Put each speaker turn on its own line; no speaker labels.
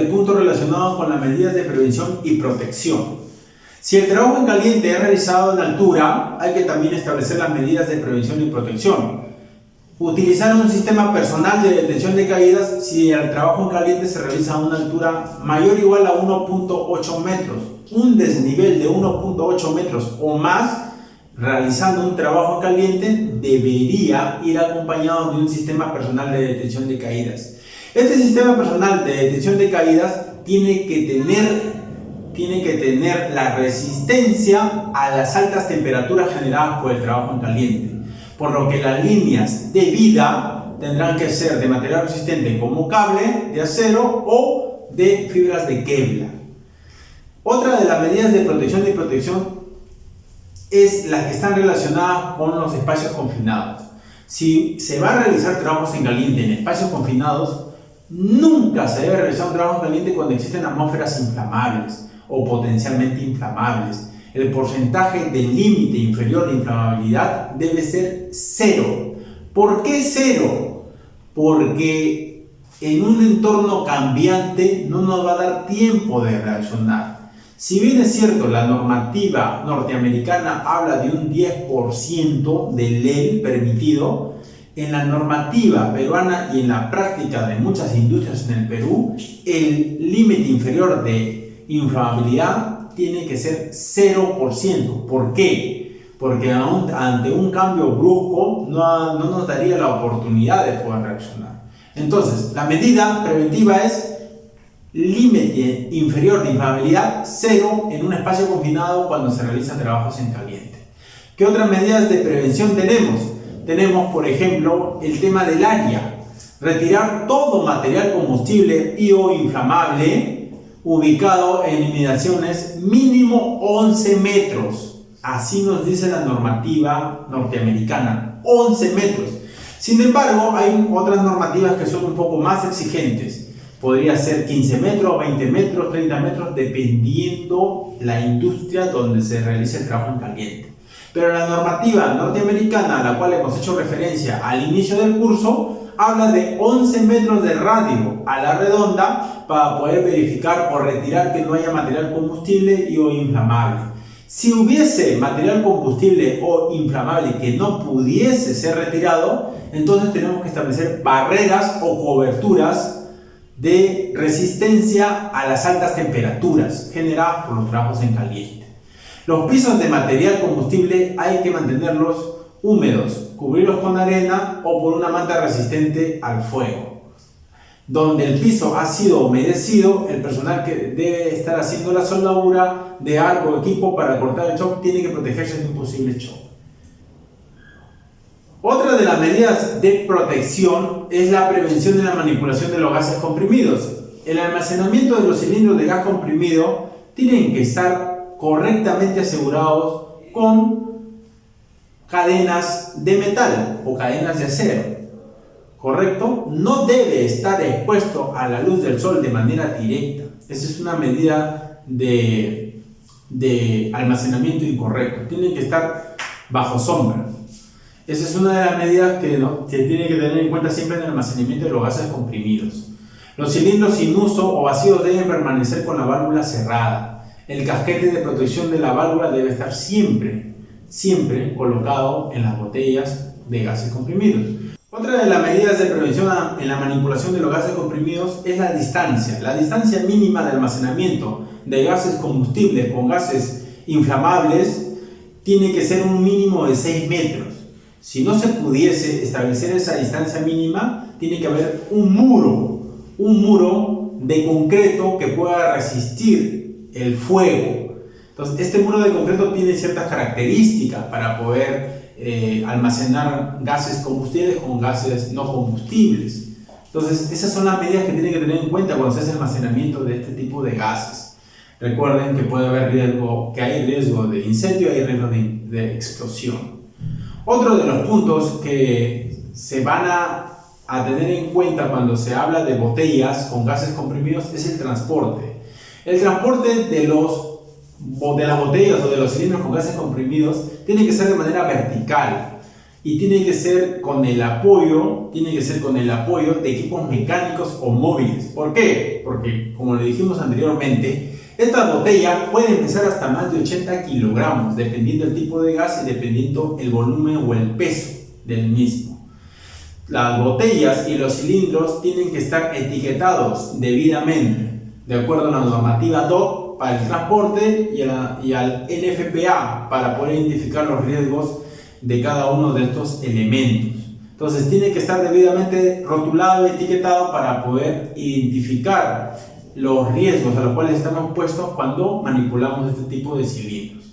el punto relacionado con las medidas de prevención y protección. Si el trabajo en caliente es realizado en altura, hay que también establecer las medidas de prevención y protección. Utilizar un sistema personal de detención de caídas si el trabajo en caliente se realiza a una altura mayor o igual a 1.8 metros. Un desnivel de 1.8 metros o más realizando un trabajo en caliente debería ir acompañado de un sistema personal de detención de caídas. Este sistema personal de detención de caídas tiene que tener la resistencia a las altas temperaturas generadas por el trabajo en caliente, por lo que las líneas de vida tendrán que ser de material resistente como cable de acero o de fibras de Kevlar. Otra de las medidas de protección y protección es las que están relacionadas con los espacios confinados. Si se va a realizar trabajos en caliente en espacios confinados, nunca se debe realizar un trabajo en caliente cuando existen atmósferas inflamables o potencialmente inflamables. El porcentaje del límite inferior de inflamabilidad debe ser 0. ¿Por qué 0? Porque en un entorno cambiante no nos va a dar tiempo de reaccionar. Si bien es cierto, la normativa norteamericana habla de un 10% del LEL permitido, en la normativa peruana y en la práctica de muchas industrias en el Perú, el límite inferior de inflamabilidad tiene que ser 0%. ¿Por qué? Porque ante un cambio brusco no nos daría la oportunidad de poder reaccionar. Entonces, la medida preventiva es límite inferior de inflamabilidad 0 en un espacio confinado cuando se realizan trabajos en caliente. ¿Qué otras medidas de prevención tenemos? Tenemos, por ejemplo, el tema del área. Retirar todo material combustible y o inflamable ubicado en inmediaciones mínimo 11 metros. Así nos dice la normativa norteamericana, 11 metros. Sin embargo, hay otras normativas que son un poco más exigentes. Podría ser 15 metros, 20 metros, 30 metros, dependiendo la industria donde se realice el trabajo en caliente. Pero la normativa norteamericana, a la cual hemos hecho referencia al inicio del curso, habla de 11 metros de radio a la redonda para poder verificar o retirar que no haya material combustible y o inflamable. Si hubiese material combustible o inflamable que no pudiese ser retirado, entonces tenemos que establecer barreras o coberturas de resistencia a las altas temperaturas generadas por los trabajos en caliente. Los pisos de material combustible hay que mantenerlos húmedos, cubrirlos con arena o por una manta resistente al fuego. Donde el piso ha sido humedecido, el personal que debe estar haciendo la soldadura de arco o equipo para cortar el shock tiene que protegerse de un posible shock. Otra de las medidas de protección es la prevención de la manipulación de los gases comprimidos. El almacenamiento de los cilindros de gas comprimido tienen que estar correctamente asegurados con cadenas de metal o cadenas de acero. ¿Correcto? No debe estar expuesto a la luz del sol de manera directa. Esa es una medida de almacenamiento incorrecto. Tienen que estar bajo sombra. Esa es una de las medidas que tiene que tener en cuenta siempre en el almacenamiento de los gases comprimidos. Los cilindros sin uso o vacíos deben permanecer con la válvula cerrada. El casquete de protección de la válvula debe estar siempre colocado en las botellas de gases comprimidos. Otra de las medidas de prevención en la manipulación de los gases comprimidos es la distancia. La distancia mínima de almacenamiento de gases combustibles con gases inflamables tiene que ser un mínimo de 6 metros. Si no se pudiese establecer esa distancia mínima, tiene que haber un muro de concreto que pueda resistir el fuego. Entonces, este muro de concreto tiene ciertas características para poder almacenar gases combustibles con gases no combustibles. Entonces, esas son las medidas que tienen que tener en cuenta cuando se hace almacenamiento de este tipo de gases. Recuerden que puede haber riesgo, que hay riesgo de incendio y hay riesgo de explosión. Otro de los puntos que se van a tener en cuenta cuando se habla de botellas con gases comprimidos es el transporte. El transporte de las botellas o de los cilindros con gases comprimidos tiene que ser de manera vertical. y tiene que ser con el apoyo de equipos mecánicos o móviles. ¿Por qué? Porque, como le dijimos anteriormente, estas botellas pueden pesar hasta más de 80 kilogramos, dependiendo del tipo de gas y dependiendo el volumen o el peso del mismo. Las botellas y los cilindros tienen que estar etiquetados debidamente, de acuerdo a la normativa DOC para el transporte y al NFPA para poder identificar los riesgos de cada uno de estos elementos. Entonces tiene que estar debidamente rotulado y etiquetado para poder identificar los riesgos a los cuales estamos expuestos cuando manipulamos este tipo de cilindros.